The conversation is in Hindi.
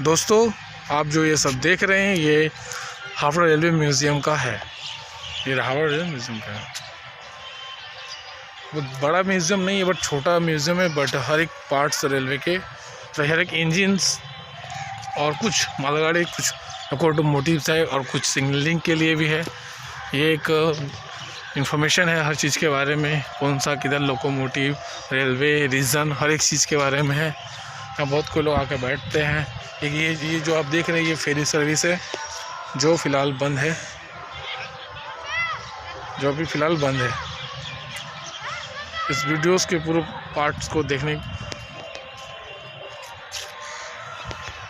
दोस्तों, आप जो ये सब देख रहे हैं ये हावड़ा रेलवे म्यूज़ियम का है। ये हावड़ा रेलवे म्यूज़ियम का है। वो बड़ा म्यूज़ियम नहीं है, बट छोटा म्यूज़ियम है। बट हर एक पार्ट्स रेलवे के, तो हर एक इंजन्स और कुछ मालगाड़ी, कुछ लोकोमोटिव्स है और कुछ सिग्नलिंग के लिए भी है। ये एक इंफॉर्मेशन है हर चीज़ के बारे में, कौन सा किधर लोकोमोटिव, रेलवे, रीजन, हर एक चीज़ के बारे में है। यहाँ बहुत कोई लोग आकर बैठते हैं। ये जो आप देख रहे हैं ये फेरी सर्विस है, जो फ़िलहाल बंद है, जो अभी फ़िलहाल बंद है। इस वीडियोस के पूरे पार्ट्स को देखने